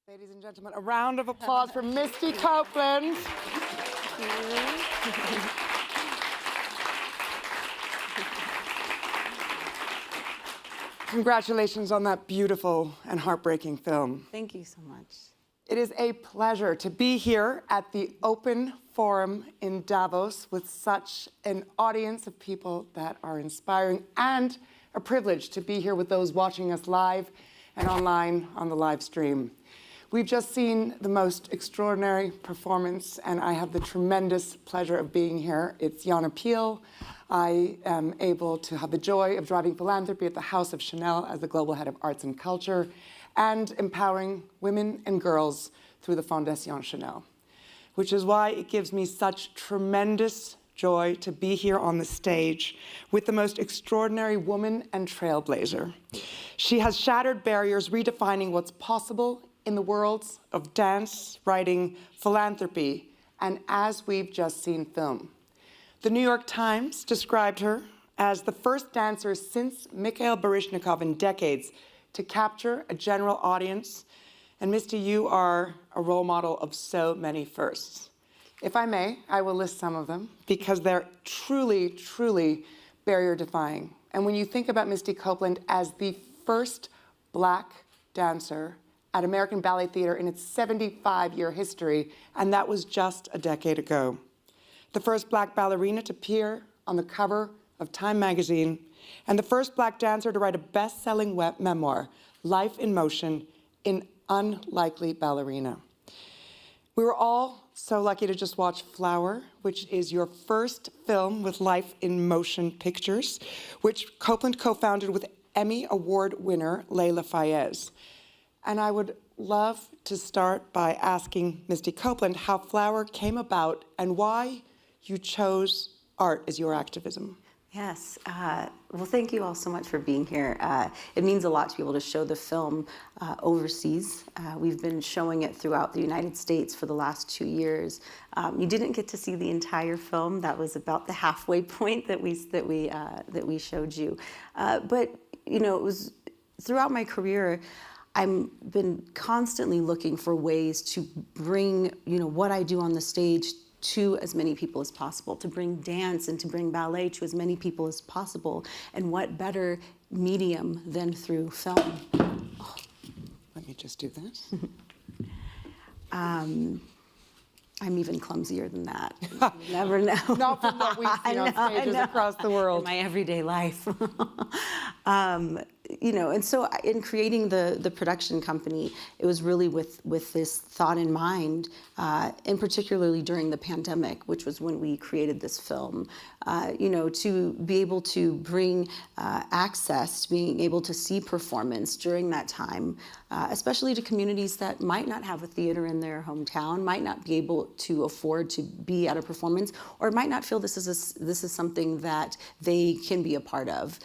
Ladies and gentlemen, a round of applause for Misty Copeland. Congratulations on that beautiful and heartbreaking film. Thank you so much. It is a pleasure to be here at the Open Forum in Davos with such an audience of people that are inspiring, and a privilege to be here with those watching us live and online on the live stream. We've just seen the most extraordinary performance, and I have the tremendous pleasure of being here. It's Yana Peel. I am able to have the joy of driving philanthropy at the House of Chanel as the Global Head of Arts and Culture, and empowering women and girls through the Fondation Chanel, which is why it gives me such tremendous joy to be here on the stage with the most extraordinary woman and trailblazer. She has shattered barriers, redefining what's possible in the worlds of dance, writing, philanthropy, and as we've just seen, film. The New York Times described her as the first dancer since Mikhail Baryshnikov in decades to capture a general audience. And Misty, you are a role model of so many firsts. If I may, I will list some of them because they're truly, truly barrier-defying. And when you think about Misty Copeland as the first Black dancer at American Ballet Theatre in its 75-year history, and that was just a decade ago. The first Black ballerina to appear on the cover of Time magazine, and the first Black dancer to write a best-selling memoir, Life in Motion, in Unlikely Ballerina. We were all so lucky to just watch Flower, which is your first film with Life in Motion Pictures, which Copeland co-founded with Emmy Award winner Layla Fayez. And I would love to start by asking Misty Copeland how Flower came about and why you chose art as your activism. Yes. Well, thank you all so much for being here. It means a lot to be able to show the film overseas. We've been showing it throughout the United States for the last 2 years. You didn't get to see the entire film. That was about the halfway point that we showed you. But you know, it was throughout my career, I've been constantly looking for ways to bring, what I do on the stage to as many people as possible, to bring dance and to bring ballet to as many people as possible. And what better medium than through film? Oh, let me just do this. I'm even clumsier than that. You never know. Not from what we've seen on stages across the world. In my everyday life. And so in creating the production company, it was really with this thought in mind, and particularly during the pandemic, which was when we created this film, to be able to bring access, to being able to see performance during that time, especially to communities that might not have a theater in their hometown, might not be able to afford to be at a performance, or might not feel this is something that they can be a part of.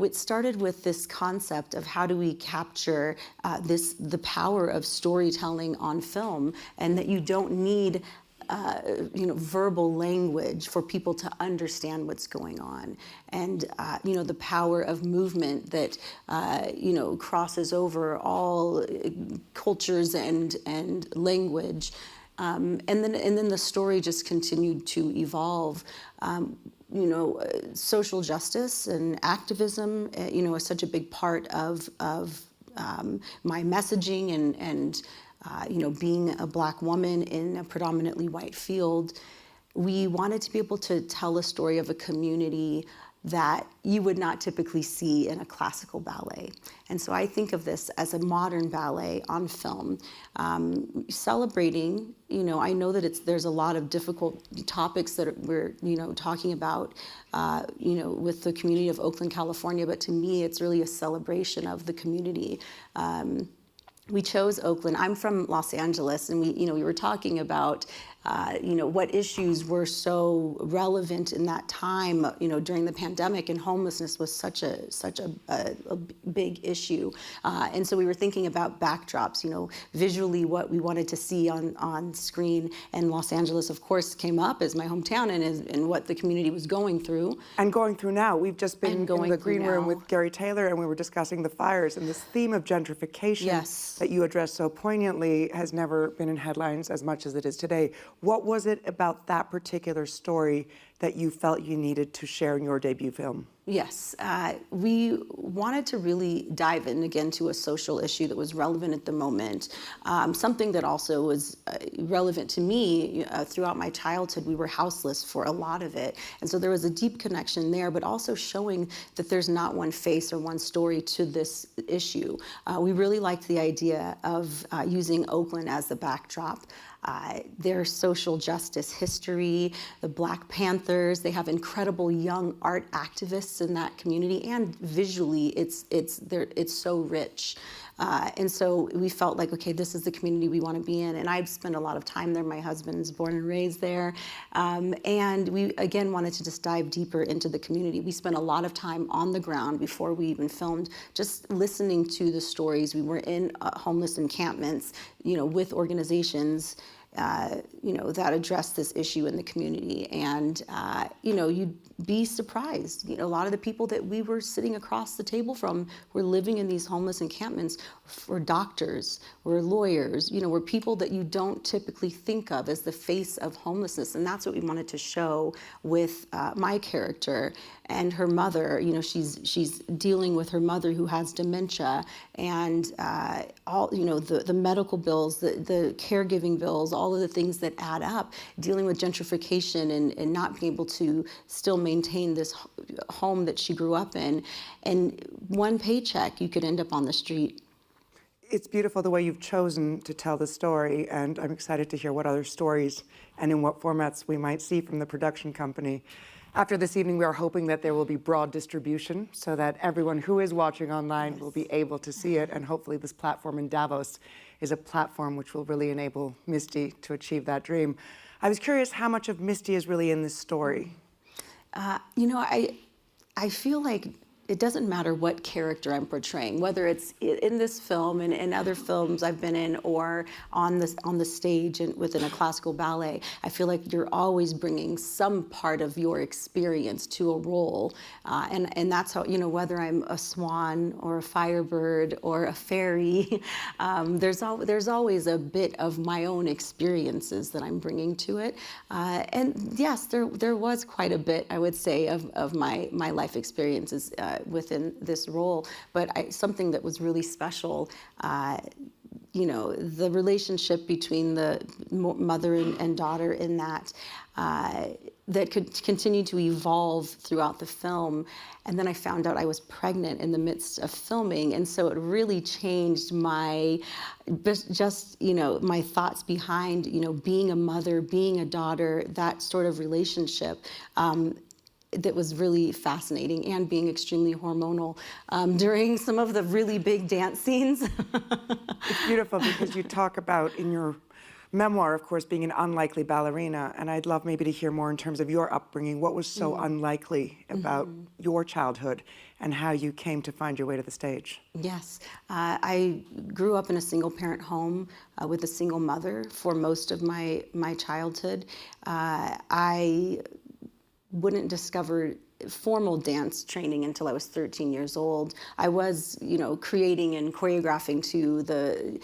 It started with this concept of how do we capture the power of storytelling on film, and that you don't need verbal language for people to understand what's going on, and the power of movement that crosses over all cultures and language, and then the story just continued to evolve. Social justice and activism, is such a big part of my messaging, and being a Black woman in a predominantly white field. We wanted to be able to tell a story of a community that you would not typically see in a classical ballet. And so I think of this as a modern ballet on film, celebrating, I know that there's a lot of difficult topics that we're, talking about, with the community of Oakland, California, but to me, it's really a celebration of the community. We chose Oakland. I'm from Los Angeles, and we were talking about, what issues were so relevant in that time, during the pandemic, and homelessness was such a big issue. And so we were thinking about backdrops, visually what we wanted to see on screen. And Los Angeles, of course, came up as my hometown and what the community was going through. And going through now. We've just been in the green room with Gary Taylor, and we were discussing the fires, and this theme of gentrification that you address so poignantly has never been in headlines as much as it is today. What was it about that particular story that you felt you needed to share in your debut film? Yes, we wanted to really dive in again to a social issue that was relevant at the moment. Something that also was relevant to me throughout my childhood. We were houseless for a lot of it. And so there was a deep connection there, but also showing that there's not one face or one story to this issue. We really liked the idea of using Oakland as the backdrop. Their social justice history, the Black Panthers, they have incredible young art activists in that community, and visually it's so rich. And so we felt like, okay, this is the community we want to be in. And I've spent a lot of time there. My husband's born and raised there. And we, again, wanted to just dive deeper into the community. We spent a lot of time on the ground before we even filmed, just listening to the stories. We were in homeless encampments, with organizations that address this issue in the community. And, you'd be surprised. A lot of the people that we were sitting across the table from were living in these homeless encampments, were doctors, were lawyers, were people that you don't typically think of as the face of homelessness. And that's what we wanted to show with my character and her mother. She's dealing with her mother who has dementia, and all, the medical bills, the caregiving bills, all of the things that add up, dealing with gentrification and not being able to still maintain this home that she grew up in. And one paycheck, you could end up on the street. It's beautiful the way you've chosen to tell the story, and I'm excited to hear what other stories and in what formats we might see from the production company. After this evening, we are hoping that there will be broad distribution so that everyone who is watching online will be able to see it, and hopefully this platform in Davos is a platform which will really enable Misty to achieve that dream. I was curious how much of Misty is really in this story. I feel like it doesn't matter what character I'm portraying, whether it's in this film and in other films I've been in, or on the stage and within a classical ballet. I feel like you're always bringing some part of your experience to a role, and that's how, whether I'm a swan or a firebird or a fairy, there's always a bit of my own experiences that I'm bringing to it. And yes, there was quite a bit, I would say, of my life experiences within this role, but something that was really special, the relationship between the mother and daughter in that could continue to evolve throughout the film. And then I found out I was pregnant in the midst of filming, and so it really changed my my thoughts behind being a mother, being a daughter, that sort of relationship. That was really fascinating, and being extremely hormonal during some of the really big dance scenes. It's beautiful because you talk about in your memoir, of course, being an unlikely ballerina, and I'd love maybe to hear more in terms of your upbringing. What was so unlikely about your childhood and how you came to find your way to the stage? Yes, I grew up in a single-parent home with a single mother for most of my childhood. I wouldn't discover formal dance training until I was 13 years old. I was, creating and choreographing to the,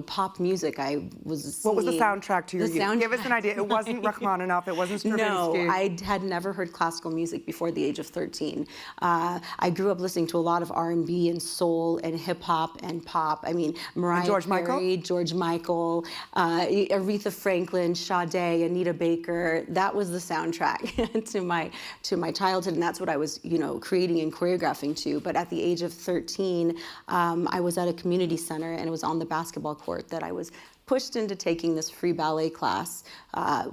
pop music. I was singing. What was the soundtrack to your youth? Soundtrack. Give us an idea. It wasn't Rachmaninoff. It wasn't Stravinsky. No, I had never heard classical music before the age of 13. I grew up listening to a lot of R&B and soul and hip hop and pop. I mean, Mariah Carey, George Michael, Aretha Franklin, Sade, Anita Baker. That was the soundtrack to my childhood, and that's what I was, creating and choreographing to. But at the age of 13, I was at a community center, and it was on the basketball court that I was pushed into taking this free ballet class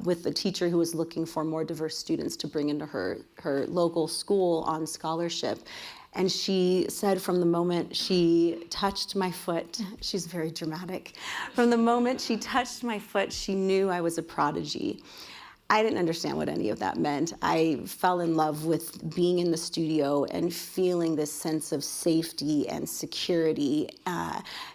with a teacher who was looking for more diverse students to bring into her local school on scholarship. And she said from the moment she touched my foot, she's very dramatic, from the moment she touched my foot, she knew I was a prodigy. I didn't understand what any of that meant. I fell in love with being in the studio and feeling this sense of safety and security,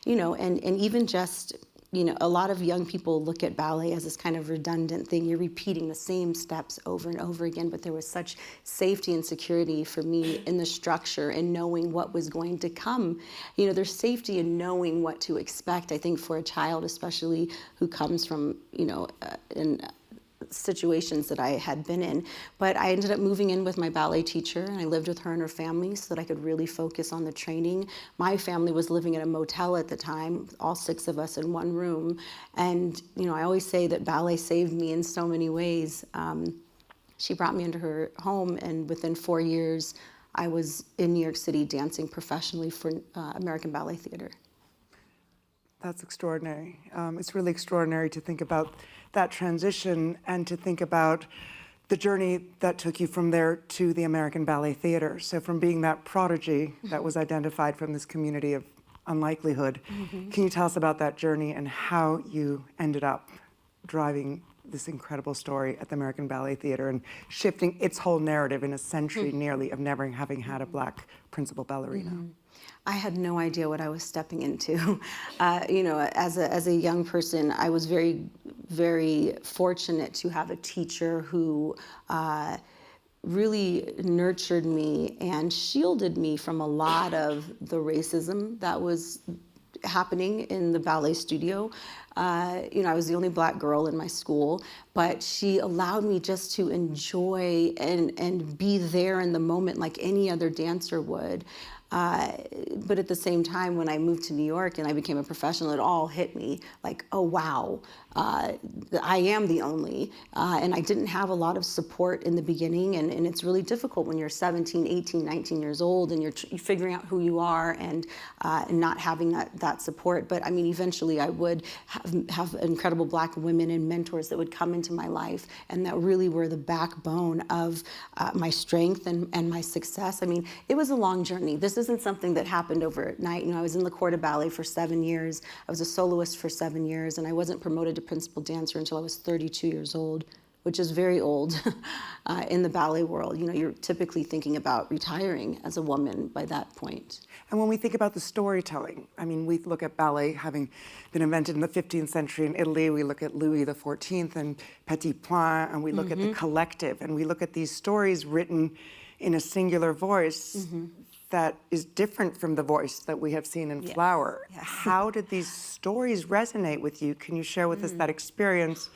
you know, and even just, you know, a lot of young people look at ballet as this kind of redundant thing. You're repeating the same steps over and over again, but there was such safety and security for me in the structure and knowing what was going to come. You know, there's safety in knowing what to expect, I think, for a child, especially who comes from, you know, situations that I had been in. But I ended up moving in with my ballet teacher, and I lived with her and her family so that I could really focus on the training. My family was living in a motel at the time, all 6 of us in one room. And, you know, I always say that ballet saved me in so many ways. She brought me into her home, and within 4 years, I was in New York City dancing professionally for American Ballet Theater. That's extraordinary. It's really extraordinary to think about that transition and to think about the journey that took you from there to the American Ballet Theater. So from being that prodigy that was identified from this community of unlikelihood, can you tell us about that journey and how you ended up driving this incredible story at the American Ballet Theater and shifting its whole narrative in a century nearly of never having had a Black principal ballerina? I had no idea what I was stepping into. You know, as a young person, I was very, very fortunate to have a teacher who really nurtured me and shielded me from a lot of the racism that was happening in the ballet studio. You know, I was the only Black girl in my school, but she allowed me just to enjoy and be there in the moment like any other dancer would. But at the same time, when I moved to New York and I became a professional, it all hit me like, oh, wow, I am the only. And I didn't have a lot of support in the beginning. And it's really difficult when you're 17, 18, 19 years old and you're figuring out who you are and not having that support. But I mean, eventually I would have incredible Black women and mentors that would come into my life and that really were the backbone of my strength and my success. I mean, it was a long journey. This isn't something that happened overnight. You know, I was in the corps of ballet for 7 years. I was a soloist for 7 years, and I wasn't promoted to principal dancer until I was 32 years old, which is very old in the ballet world. You know, you're typically thinking about retiring as a woman by that point. And when we think about the storytelling, I mean, we look at ballet having been invented in the 15th century in Italy. We look at Louis XIV and Petit Point, and we look at the collective, and we look at these stories written in a singular voice that is different from the voice that we have seen in Flower. Yes. How did these stories resonate with you? Can you share with us that experience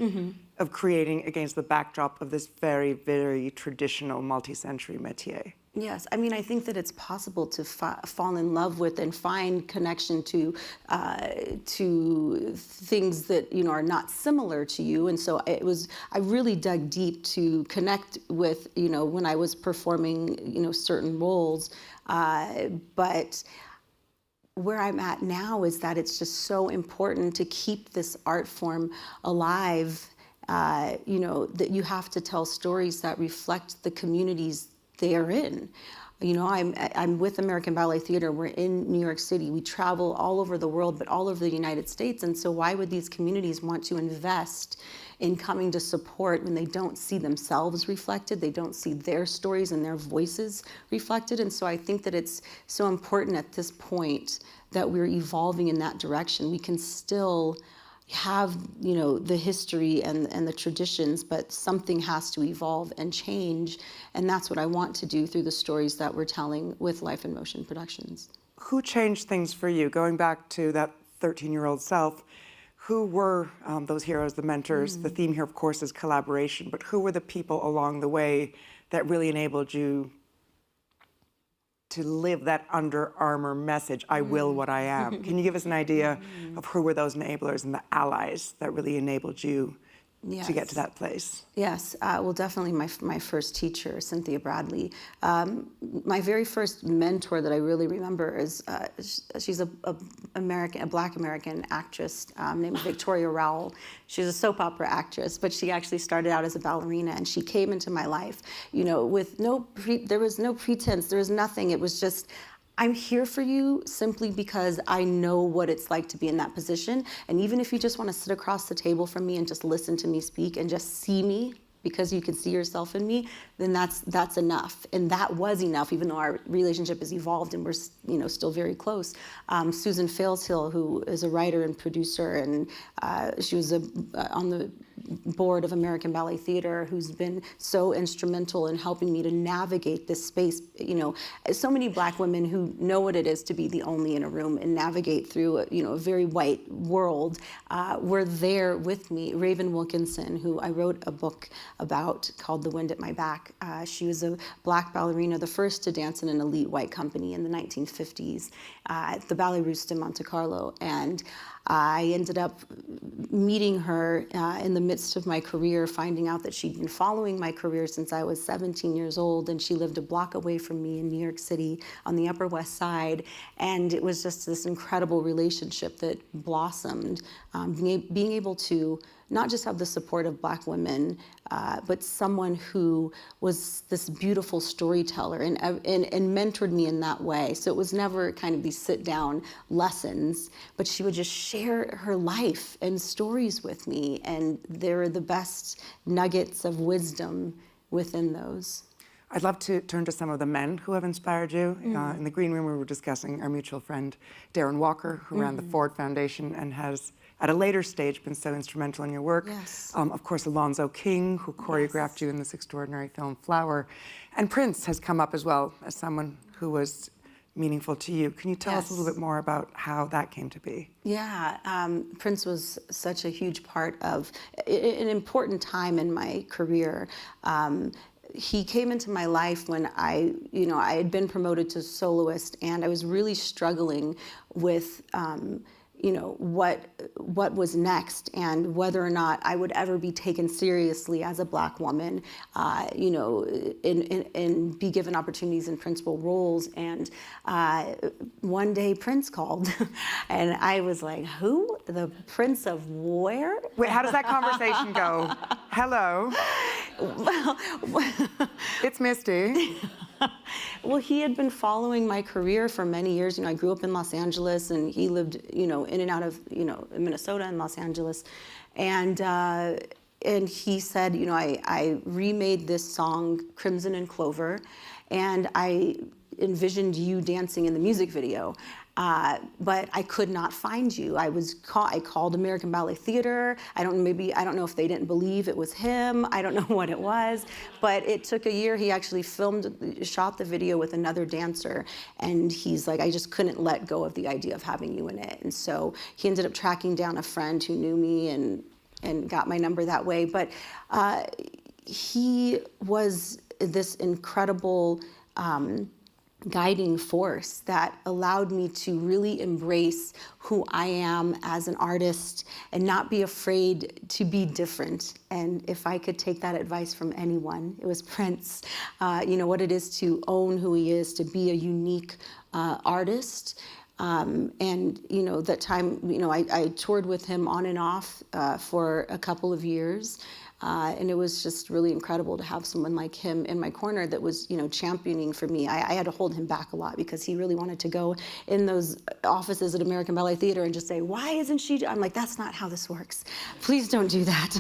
of creating against the backdrop of this very, very traditional multi-century métier? Yes, I mean, I think that it's possible to fall in love with and find connection to things that, you know, are not similar to you. And so I really dug deep to connect with, you know, when I was performing, you know, certain roles. But where I'm at now is that it's just so important to keep this art form alive, you know, that you have to tell stories that reflect the communities they are in. You know, I'm with American Ballet Theater. We're in New York City. We travel all over the world, but all over the United States. And so why would these communities want to invest in coming to support when they don't see themselves reflected? They don't see their stories and their voices reflected. And so I think that it's so important at this point that we're evolving in that direction. We can still have, you know, the history and the traditions, but something has to evolve and change. And that's what I want to do through the stories that we're telling with Life in Motion Productions. Who changed things for you? Going back to that 13-year-old self, who were those heroes, the mentors? The theme here, of course, is collaboration, but who were the people along the way that really enabled you to live that Under Armour message, I will what I am? Can you give us an idea of who were those enablers and the allies that really enabled you to get to that place? Yes, well, definitely my first teacher, Cynthia Bradley. My very first mentor that I really remember is she's a Black American actress named Victoria Rowell. She's a soap opera actress, but she actually started out as a ballerina, and she came into my life, with there was no pretense, there was nothing. It was just, I'm here for you simply because I know what it's like to be in that position. And even if you just want to sit across the table from me and just listen to me speak and just see me because you can see yourself in me, then that's enough. And that was enough, even though our relationship has evolved and we're still very close. Susan Failshill, who is a writer and producer, and she was on the board of American Ballet Theater, who's been so instrumental in helping me to navigate this space. So many Black women who know what it is to be the only in a room and navigate through a very white world were there with me. Raven Wilkinson, who I wrote a book about called The Wind at My Back. She was a Black ballerina, the first to dance in an elite white company in the 1950s at the Ballet Russe in Monte Carlo. And I ended up meeting her in the midst of my career, finding out that she'd been following my career since I was 17 years old, and she lived a block away from me in New York City on the Upper West Side. And it was just this incredible relationship that blossomed, being able to not just have the support of Black women, but someone who was this beautiful storyteller and mentored me in that way. So it was never kind of these sit-down lessons, but she would just share her life and stories with me, and there are the best nuggets of wisdom within those. I'd love to turn to some of the men who have inspired you. In the green room, we were discussing our mutual friend, Darren Walker, who ran the Ford Foundation and has, at a later stage, been so instrumental in your work. Yes. Of course, Alonzo King, who choreographed you in this extraordinary film, Flower. And Prince has come up as well as someone who was meaningful to you. Can you tell us a little bit more about how that came to be? Yeah, Prince was such a huge part of an important time in my career. He came into my life when I had been promoted to soloist, and I was really struggling with what was next and whether or not I would ever be taken seriously as a Black woman, and be given opportunities in principal roles. And one day Prince called and I was like, who? The Prince of where? Wait, how does that conversation go? Hello. It's Misty. Well, he had been following my career for many years. I grew up in Los Angeles, and he lived, in and out of, Minnesota and Los Angeles. And he said, I remade this song, Crimson and Clover, and I envisioned you dancing in the music video. But I could not find you. I called American Ballet Theater. I don't know if they didn't believe it was him. I don't know what it was, but it took a year. He actually shot the video with another dancer, and he's like, I just couldn't let go of the idea of having you in it. And so he ended up tracking down a friend who knew me and got my number that way. But he was this incredible guiding force that allowed me to really embrace who I am as an artist and not be afraid to be different. And if I could take that advice from anyone, it was Prince. What it is to own who he is, to be a unique artist. That time, I toured with him on and off for a couple of years. And it was just really incredible to have someone like him in my corner that was, championing for me. I had to hold him back a lot because he really wanted to go in those offices at American Ballet Theater and just say, why isn't she? I'm like, that's not how this works. Please don't do that.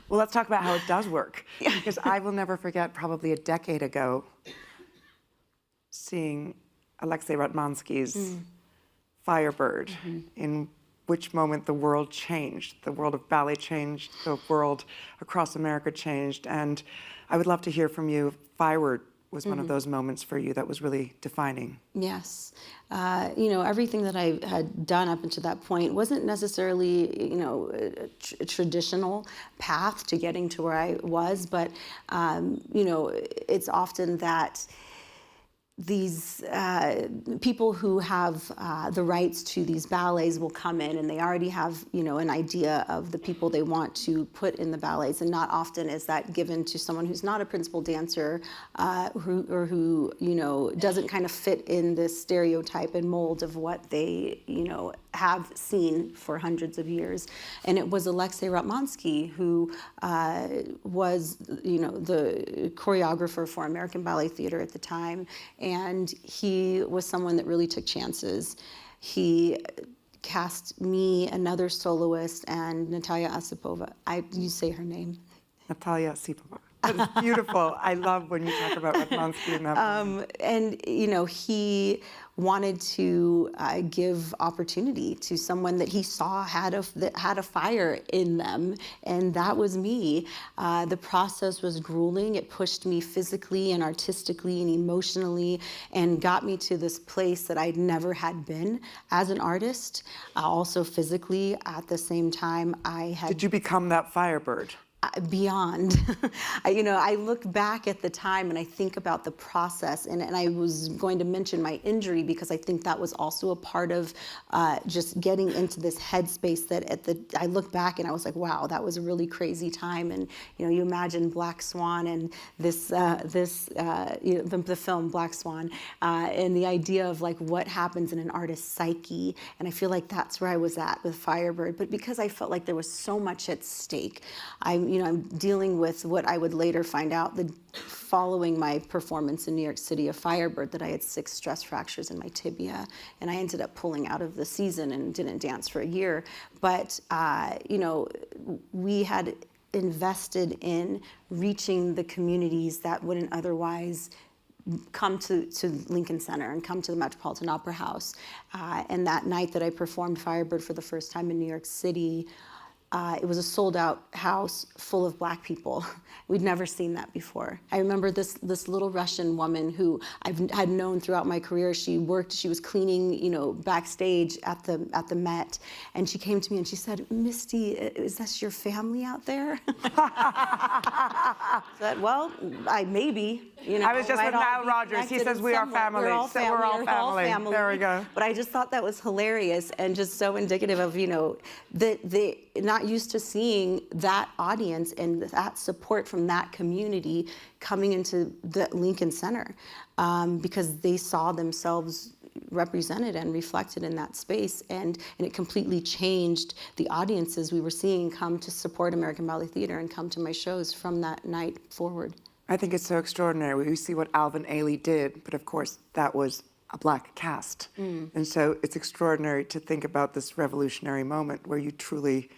Well, let's talk about how it does work. Because I will never forget, probably a decade ago, seeing Alexei Ratmansky's Firebird, in which moment the world changed. The world of ballet changed, the world across America changed. And I would love to hear from you. Firebird was one of those moments for you that was really defining. Yes. Everything that I had done up until that point wasn't necessarily, a traditional path to getting to where I was, but, it's often that these people who have the rights to these ballets will come in and they already have, an idea of the people they want to put in the ballets, and not often is that given to someone who's not a principal dancer, who doesn't kind of fit in this stereotype and mold of what they have seen for hundreds of years. And it was Alexei Ratmansky who was the choreographer for American Ballet Theater at the time. And he was someone that really took chances. He cast me, another soloist, and Natalia Osipova. You say her name. Natalia Osipova. That is beautiful. I love when you talk about Ratmansky in that moment. And, he wanted to give opportunity to someone that he saw had a fire in them, and that was me. The process was grueling. It pushed me physically and artistically and emotionally and got me to this place that I'd never had been as an artist. Also physically, at the same time, Did you become that firebird? Beyond. I look back at the time and I think about the process, and I was going to mention my injury because I think that was also a part of just getting into this headspace that I look back and I was like, wow, that was a really crazy time. And you imagine Black Swan and the film Black Swan, and the idea of like what happens in an artist's psyche, and I feel like that's where I was at with Firebird. But because I felt like there was so much at stake, I'm dealing with what I would later find out following my performance in New York City of Firebird, that I had 6 stress fractures in my tibia, and I ended up pulling out of the season and didn't dance for a year. But we had invested in reaching the communities that wouldn't otherwise come to Lincoln Center and come to the Metropolitan Opera House. And that night that I performed Firebird for the first time in New York City, it was a sold-out house full of Black people. We'd never seen that before. I remember this little Russian woman who had known throughout my career. She was cleaning, backstage at the Met, and she came to me and she said, "Misty, is this your family out there?" I said, "Well, maybe." I was just with Nile Rodgers. He says we are family. We're all family. There we go. But I just thought that was hilarious and just so indicative of, that they not used to seeing that audience and that support from that community coming into the Lincoln Center, because they saw themselves represented and reflected in that space, and it completely changed the audiences we were seeing come to support American Ballet Theater and come to my shows from that night forward. I think it's so extraordinary. We see what Alvin Ailey did, but of course that was a Black cast. And so it's extraordinary to think about this revolutionary moment where you truly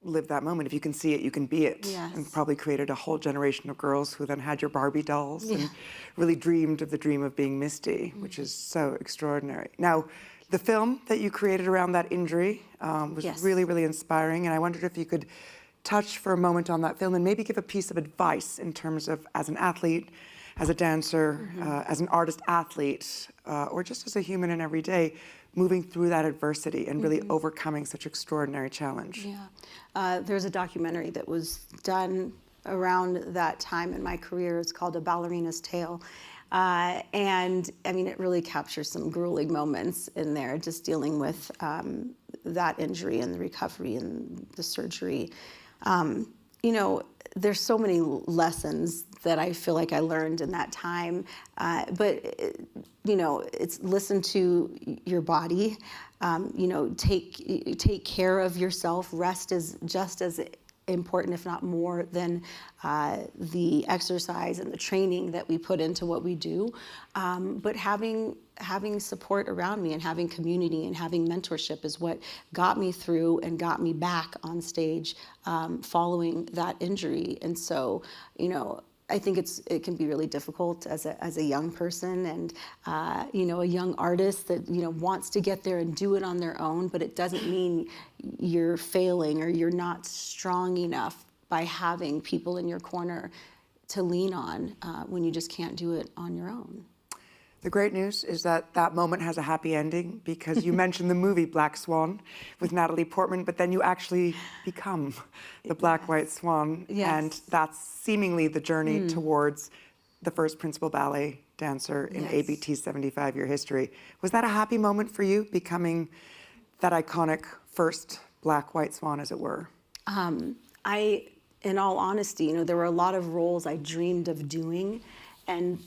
live that moment. If you can see it, you can be it. Yes. And probably created a whole generation of girls who then had your Barbie dolls and really dreamed of the dream of being Misty, which is so extraordinary. Now, the film that you created around that injury was really, really inspiring, and I wondered if you could touch for a moment on that film and maybe give a piece of advice in terms of, as an athlete, as a dancer, as an artist-athlete, or just as a human in every day, moving through that adversity and really overcoming such extraordinary challenge. Yeah, there's a documentary that was done around that time in my career. It's called A Ballerinas Tale. And I mean, it really captures some grueling moments in there, just dealing with that injury and the recovery and the surgery. There's so many lessons that I feel like I learned in that time, but it's listen to your body, take care of yourself. Rest is just as important, if not more, than the exercise and the training that we put into what we do. But having support around me and having community and having mentorship is what got me through and got me back on stage following that injury. And so, I think it can be really difficult as a young person and a young artist that wants to get there and do it on their own, but it doesn't mean you're failing or you're not strong enough by having people in your corner to lean on when you just can't do it on your own. The great news is that that moment has a happy ending, because you mentioned the movie Black Swan with Natalie Portman, but then you actually become the Black White Swan. Yes. And that's seemingly the journey towards the first principal ballet dancer in Yes. ABT's 75-year history. Was that a happy moment for you, becoming that iconic first black-white swan, as it were? In all honesty, there were a lot of roles I dreamed of doing, and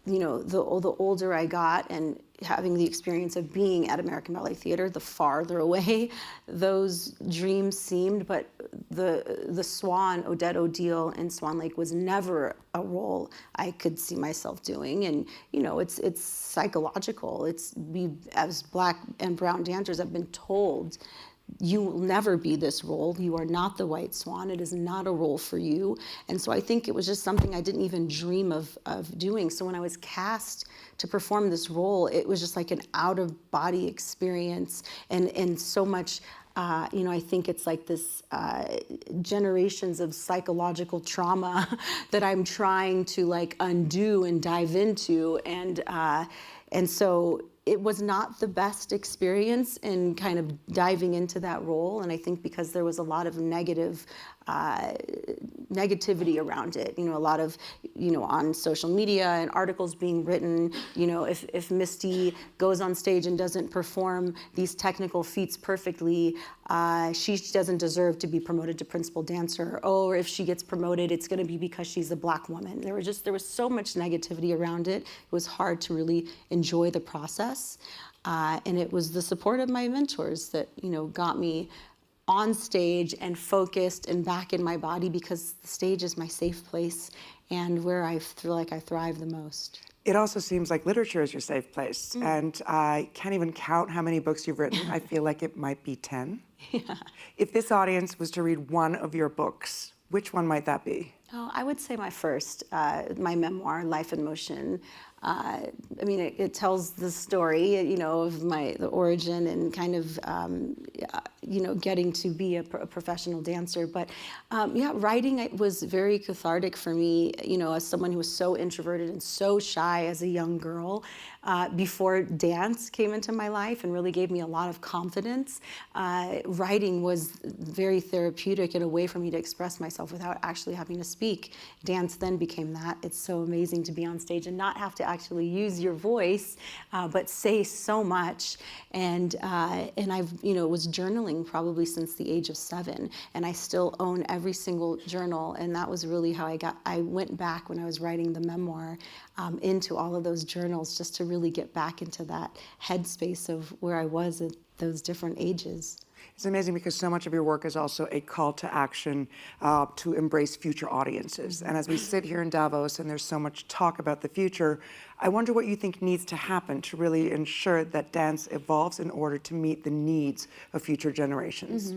the older I got and having the experience of being at American Ballet Theater, the farther away those dreams seemed. But the Swan, Odette O'Deal in Swan Lake, was never a role I could see myself doing. And it's psychological. We as black and brown dancers have been told, you will never be this role. You are not the white swan. It is not a role for you. And so I think it was just something I didn't even dream of doing. So when I was cast to perform this role, it was just like an out-of-body experience, and so much. I think it's like this generations of psychological trauma that I'm trying to undo and dive into, and so it was not the best experience in kind of diving into that role. And I think because there was a lot of negativity around it, a lot of, on social media and articles being written, if Misty goes on stage and doesn't perform these technical feats perfectly, she doesn't deserve to be promoted to principal dancer. Or if she gets promoted, it's going to be because she's a black woman. There was so much negativity around it. It was hard to really enjoy the process. And it was the support of my mentors that, got me on stage and focused and back in my body, because the stage is my safe place and where I feel like I thrive the most. It also seems like literature is your safe place. And I can't even count how many books you've written. I feel like it might be 10. Yeah. If this audience was to read one of your books, which one might that be? Oh, I would say my first, my memoir, Life in Motion. It tells the story, of the origin and kind of, getting to be a professional dancer. But writing was very cathartic for me, as someone who was so introverted and so shy as a young girl, before dance came into my life and really gave me a lot of confidence. Writing was very therapeutic and a way for me to express myself without actually having to speak. Dance then became that. It's so amazing to be on stage and not have to actually use your voice, but say so much. And I've was journaling probably since the age of 7, and I still own every single journal. And that was really how I went back when I was writing the memoir into all of those journals, just to really get back into that headspace of where I was at those different ages. It's amazing because so much of your work is also a call to action to embrace future audiences. And as we sit here in Davos and there's so much talk about the future, I wonder what you think needs to happen to really ensure that dance evolves in order to meet the needs of future generations.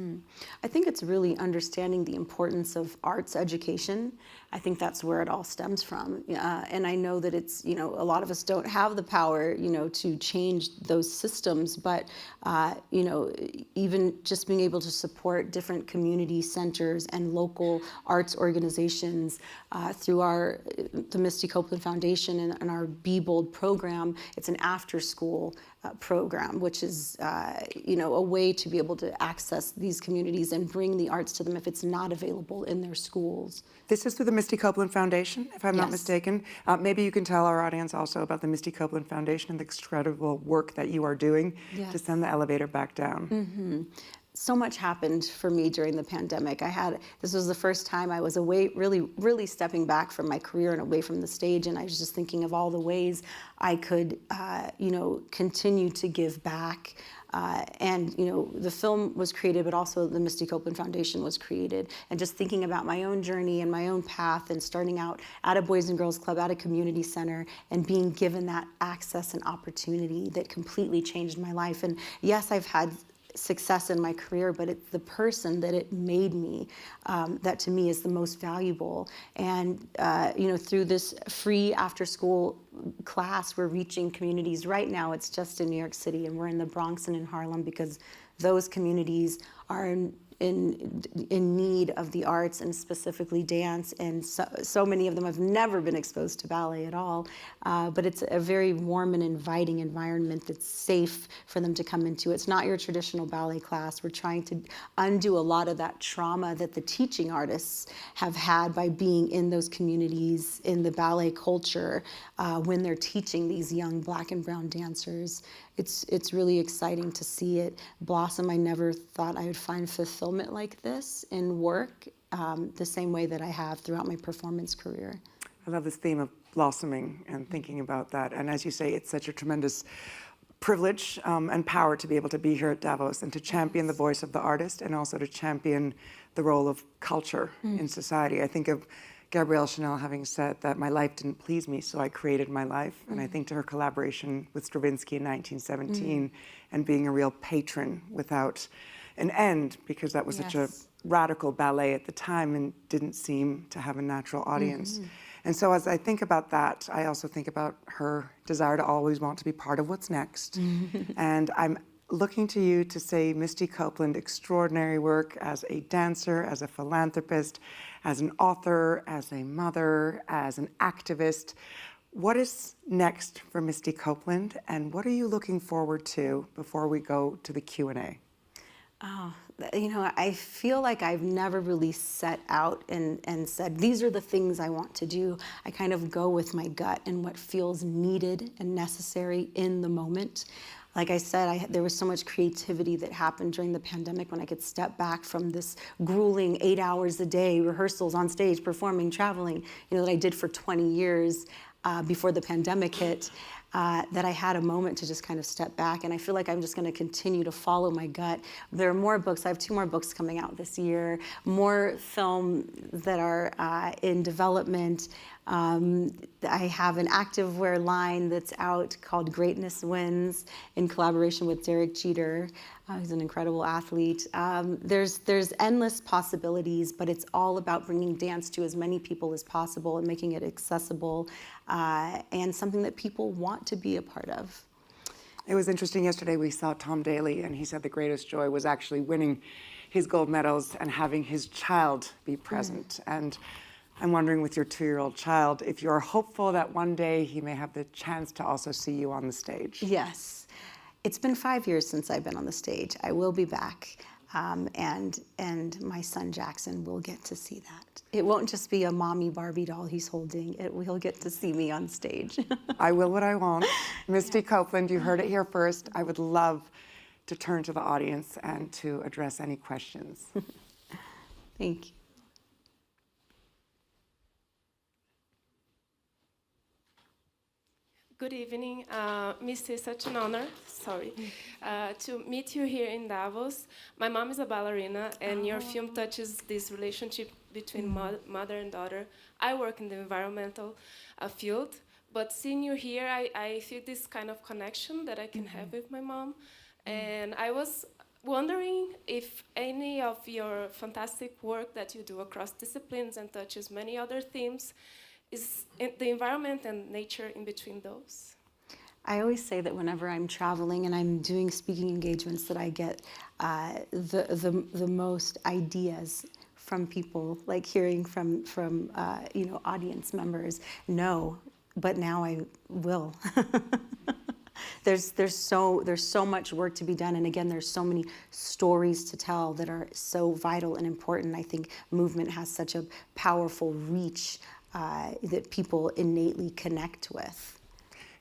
I think it's really understanding the importance of arts education. I think that's where it all stems from. And I know that it's, a lot of us don't have the power, to change those systems, but, even just being able to support different community centers and local arts organizations through the Misty Copeland Foundation and our Be Bold program. It's an after-school program, which is, a way to be able to access these communities and bring the arts to them if it's not available in their schools. This is through the Misty Copeland Foundation, if I'm not mistaken. Maybe you can tell our audience also about the Misty Copeland Foundation and the incredible work that you are doing to send the elevator back down. So much happened for me during the pandemic. This was the first time I was away, really stepping back from my career and away from the stage, and I was just thinking of all the ways I could, continue to give back. The film was created, but also the Misty Copeland Foundation was created. And just thinking about my own journey and my own path and starting out at a Boys and Girls Club, at a community center, and being given that access and opportunity that completely changed my life. And yes, I've had success in my career, but it's the person that it made me that to me is the most valuable. And through this free after-school class, we're reaching communities. Right now it's just in New York City, and we're in the Bronx and in Harlem because those communities are in need of the arts and specifically dance, and so many of them have never been exposed to ballet at all. But it's a very warm and inviting environment that's safe for them to come into. It's not your traditional ballet class. We're trying to undo a lot of that trauma that the teaching artists have had by being in those communities, in the ballet culture, when they're teaching these young Black and brown dancers. It's really exciting to see it blossom. I never thought I would find fulfillment like this in work, the same way that I have throughout my performance career. I love this theme of blossoming and thinking about that. And as you say, it's such a tremendous privilege and power to be able to be here at Davos and to champion the voice of the artist and also to champion the role of culture in society. I think of Gabrielle Chanel having said that my life didn't please me, so I created my life. And I think to her collaboration with Stravinsky in 1917 and being a real patron without an end, because that was such a radical ballet at the time and didn't seem to have a natural audience. And so as I think about that, I also think about her desire to always want to be part of what's next. And I'm looking to you to say, Misty Copeland, extraordinary work as a dancer, as a philanthropist, as an author, as a mother, as an activist. What is next for Misty Copeland, and what are you looking forward to before we go to the Q&A? Oh, you know, I feel like I've never really set out and said, these are the things I want to do. I kind of go with my gut and what feels needed and necessary in the moment. Like I said, there was so much creativity that happened during the pandemic when I could step back from this grueling 8 hours a day, rehearsals on stage, performing, traveling, you know, that I did for 20 years before the pandemic hit. That I had a moment to just kind of step back, and I feel like I'm just going to continue to follow my gut. There are more books. I have 2 more books coming out this year, more film that are in development. I have an activewear line that's out called Greatness Wins in collaboration with Derek Jeter. He's an incredible athlete. There's endless possibilities, but it's all about bringing dance to as many people as possible and making it accessible and something that people want to be a part of. It was interesting. Yesterday we saw Tom Daley, and he said the greatest joy was actually winning his gold medals and having his child be present. And I'm wondering, with your 2-year-old child, if you're hopeful that one day he may have the chance to also see you on the stage. Yes. It's been 5 years since I've been on the stage. I will be back, and my son Jackson will get to see that. It won't just be a mommy Barbie doll he's holding. He'll get to see me on stage. I will what I want. Misty Copeland, you heard it here first. I would love to turn to the audience and to address any questions. Thank you. Good evening. Misty, it's such an honor, to meet you here in Davos. My mom is a ballerina, and your film touches this relationship between mother and daughter. I work in the environmental field, but seeing you here, I feel this kind of connection that I can have with my mom. And I was wondering if any of your fantastic work that you do across disciplines and touches many other themes is the environment and nature in between those? I always say that whenever I'm traveling and I'm doing speaking engagements that I get the most ideas from people, like hearing from you know, audience members. No, but now I will. There's so much work to be done, and again, there's so many stories to tell that are so vital and important. I think movement has such a powerful reach that people innately connect with.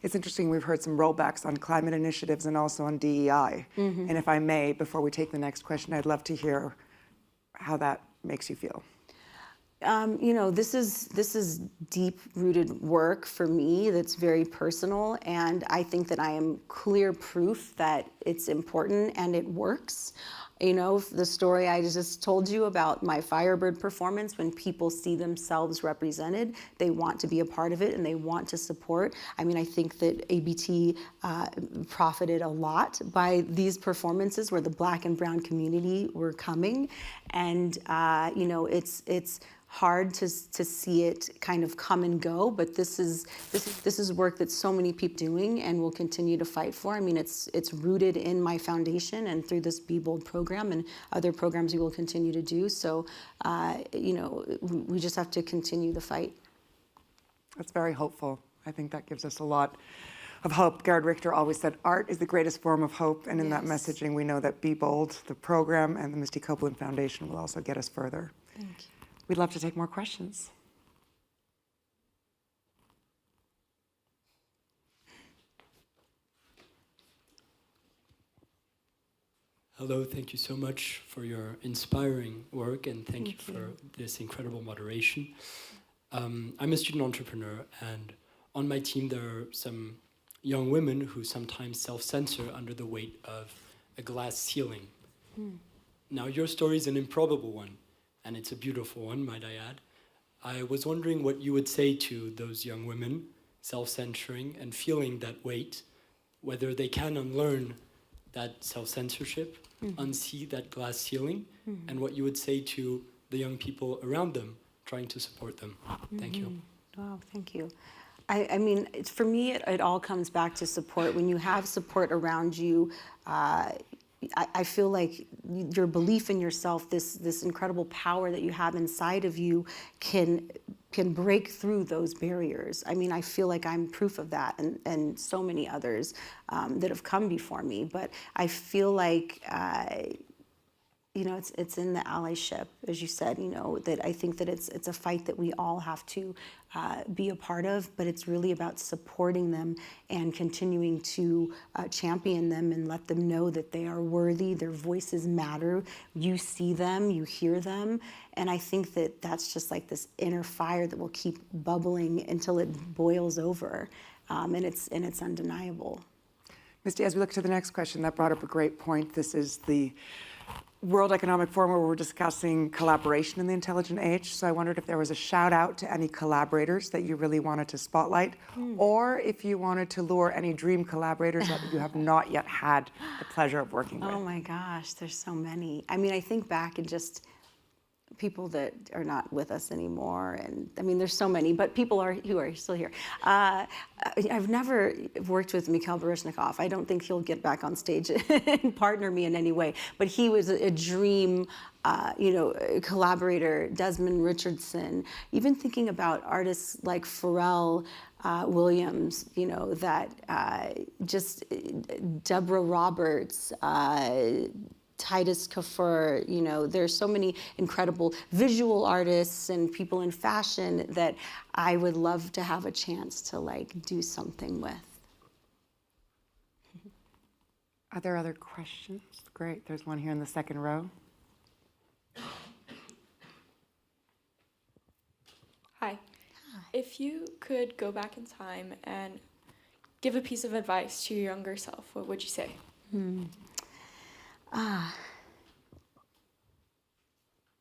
It's interesting, we've heard some rollbacks on climate initiatives and also on DEI. And if I may, before we take the next question, I'd love to hear how that makes you feel. You know, this is deep-rooted work for me that's very personal, and I think that I am clear proof that it's important and it works. You know, the story I just told you about my Firebird performance, when people see themselves represented, they want to be a part of it and they want to support. I mean, I think that ABT profited a lot by these performances where the Black and brown community were coming. And, you know, it's hard to see it kind of come and go, but this is work that so many people are doing and will continue to fight for. I mean, it's rooted in my foundation and through this Be Bold program and other programs we will continue to do. So, you know, we just have to continue the fight. That's very hopeful. I think that gives us a lot of hope. Gerhard Richter always said art is the greatest form of hope, and in that messaging we know that Be Bold, the program, and the Misty Copeland Foundation will also get us further. Thank you. We'd love to take more questions. Hello, thank you so much for your inspiring work, and thank you for this incredible moderation. I'm a student entrepreneur, and on my team there are some young women who sometimes self-censor under the weight of a glass ceiling. Now, your story is an improbable one, and it's a beautiful one, might I add. I was wondering what you would say to those young women self-censoring and feeling that weight, whether they can unlearn that self-censorship, unsee that glass ceiling, and what you would say to the young people around them trying to support them. Thank you. Wow, thank you. I mean, for me, it all comes back to support. When you have support around you, I feel like your belief in yourself, this incredible power that you have inside of you can break through those barriers. I mean, I feel like I'm proof of that, and so many others that have come before me. But I feel like, you know, it's in the allyship, as you said, you know, that I think that it's a fight that we all have to be a part of, but it's really about supporting them and continuing to champion them and let them know that they are worthy, their voices matter, you see them, you hear them, and I think that that's just like this inner fire that will keep bubbling until it boils over, and it's undeniable. Misty, as we look to the next question, that brought up a great point. This is the World Economic Forum where we're discussing collaboration in the intelligent age. So I wondered if there was a shout out to any collaborators that you really wanted to spotlight, or if you wanted to lure any dream collaborators that you have not yet had the pleasure of working with. Oh my gosh, there's so many. I mean, I think back and just people that are not with us anymore, and I mean, there's so many, but people who are still here. I've never worked with Mikhail Baryshnikov. I don't think he'll get back on stage and partner me in any way, but he was a dream, you know, collaborator. Desmond Richardson, even thinking about artists like Pharrell Williams, you know, that just Deborah Roberts, Titus Kafur, you know, there's so many incredible visual artists and people in fashion that I would love to have a chance to like do something with. Are there other questions? Great, there's one here in the second row. Hi. If you could go back in time and give a piece of advice to your younger self, what would you say?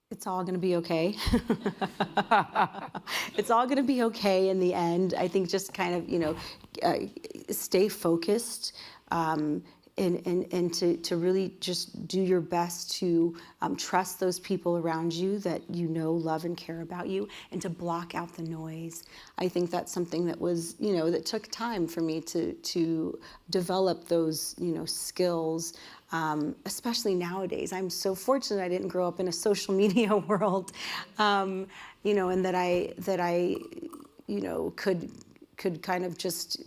It's all going to be okay. It's all going to be okay in the end. I think just kind of, you know, stay focused and to really just do your best to trust those people around you that you know, love, and care about you, and to block out the noise. I think that's something that was, you know, that took time for me to develop those, you know, skills. Especially nowadays. I'm so fortunate I didn't grow up in a social media world, you know, and that I, you know, could kind of just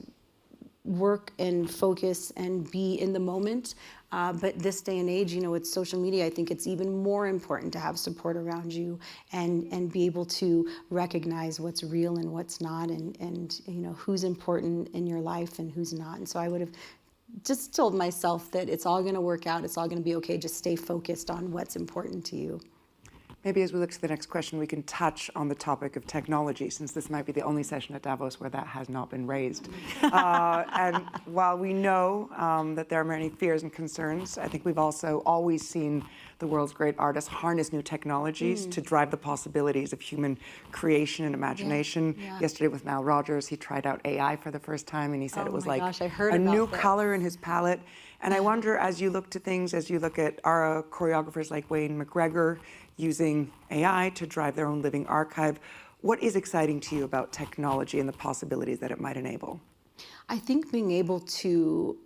work and focus and be in the moment. But this day and age, you know, with social media, I think it's even more important to have support around you and be able to recognize what's real and what's not, and you know, who's important in your life and who's not. And so I would have just told myself that it's all going to work out, it's all going to be okay, just stay focused on what's important to you. Maybe as we look to the next question, we can touch on the topic of technology, since this might be the only session at Davos where that has not been raised. And while we know that there are many fears and concerns, I think we've also always seen the world's great artists harness new technologies to drive the possibilities of human creation and imagination. Yesterday with Nile Rodgers, he tried out AI for the first time, and he said it was like a new color in his palette. And I wonder, as you look to things, as you look at our choreographers like Wayne McGregor, using AI to drive their own living archive. What is exciting to you about technology and the possibilities that it might enable? I think being able to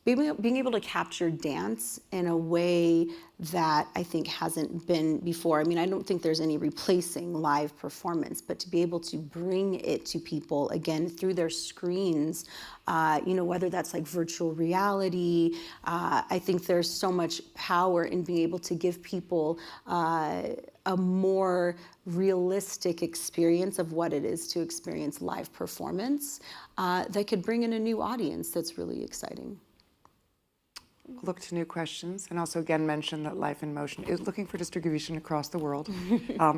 being able to capture dance in a way that I think hasn't been before. I mean, I don't think there's any replacing live performance, but to be able to bring it to people again through their screens, whether that's like virtual reality, I think there's so much power in being able to give people a more realistic experience of what it is to experience live performance that could bring in a new audience that's really exciting. Look to new questions, and also again mention that Life in Motion is looking for distribution across the world.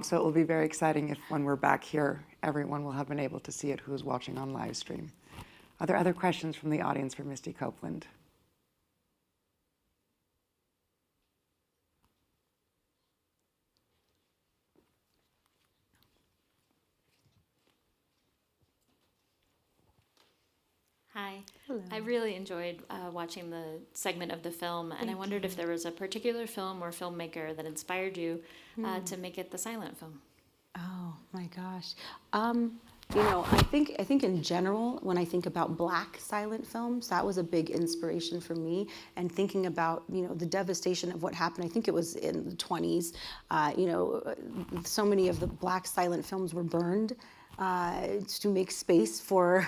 So it will be very exciting if when we're back here, everyone will have been able to see it who is watching on live stream. Are there other questions from the audience for Misty Copeland? Hi. Hello. I really enjoyed watching the segment of the film, and I wondered if there was a particular film or filmmaker that inspired you to make it the silent film. Oh my gosh. I think in general, when I think about Black silent films, that was a big inspiration for me. And thinking about, the devastation of what happened, I think it was in the 20s, so many of the Black silent films were burned to make space for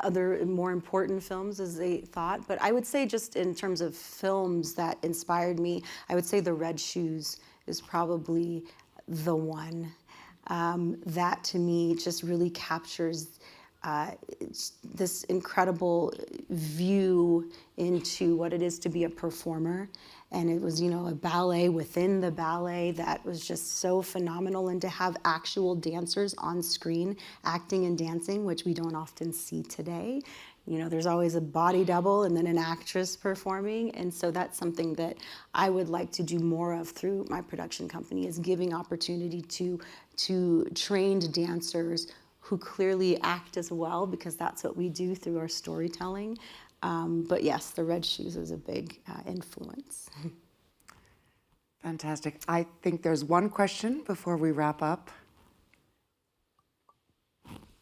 other more important films, as they thought. But I would say, just in terms of films that inspired me, I would say The Red Shoes is probably the one. That to me just really captures this incredible view into what it is to be a performer. And it was, a ballet within the ballet that was just so phenomenal. And to have actual dancers on screen acting and dancing, which we don't often see today. There's always a body double and then an actress performing. And so that's something that I would like to do more of through my production company, is giving opportunity to trained dancers who clearly act as well, because that's what we do through our storytelling. But yes, The Red Shoes is a big influence. Fantastic. I think there's one question before we wrap up.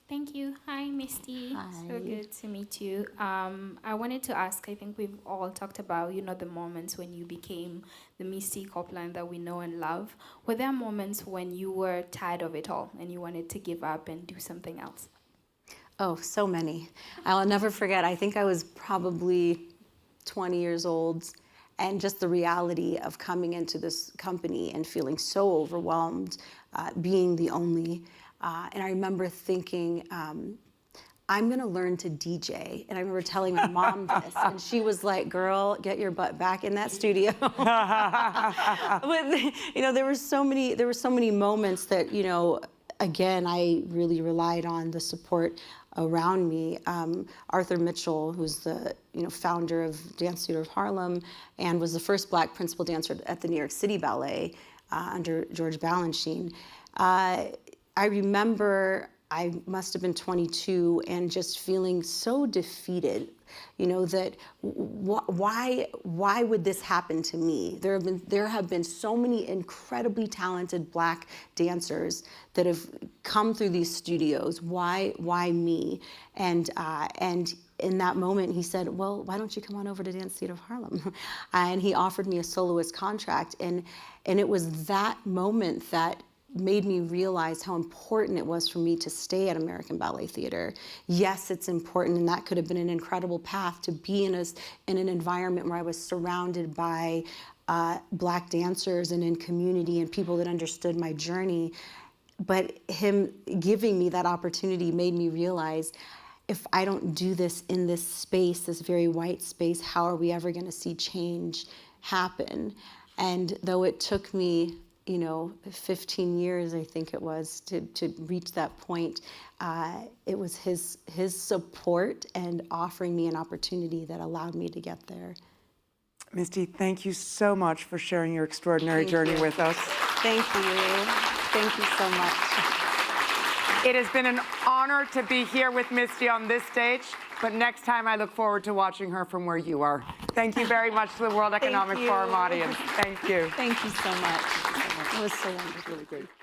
Thank you. Hi, Misty. Hi. So good to meet you. I wanted to ask, I think we've all talked about, the moments when you became the Misty Copeland that we know and love. Were there moments when you were tired of it all and you wanted to give up and do something else? Oh, so many. I'll never forget, I think I was probably 20 years old, and just the reality of coming into this company and feeling so overwhelmed, being the only. And I remember thinking, I'm gonna learn to DJ. And I remember telling my mom this, and she was like, girl, get your butt back in that studio. But, there were so many moments that, again, I really relied on the support around me. Arthur Mitchell, who's the founder of Dance Theater of Harlem and was the first Black principal dancer at the New York City Ballet under George Balanchine. I remember I must have been 22 and just feeling so defeated, that why would this happen to me? There have been so many incredibly talented Black dancers that have come through these studios. Why me? And in that moment, he said, well, why don't you come on over to Dance Theater of Harlem? And he offered me a soloist contract. And it was that moment that made me realize how important it was for me to stay at American Ballet Theater. Yes, it's important, and that could have been an incredible path to be in an environment where I was surrounded by Black dancers and in community and people that understood my journey. But him giving me that opportunity made me realize, if I don't do this in this space, this very white space, how are we ever going to see change happen? And though it took me 15 years, I think it was, to reach that point, it was his support and offering me an opportunity that allowed me to get there. Misty, thank you so much for sharing your extraordinary journey with us. Thank you. Thank you so much. It has been an honor to be here with Misty on this stage, but next time I look forward to watching her from where you are. Thank you very much to the World Economic Forum audience. Thank you. Thank you so much. It was so wonderful. Really great.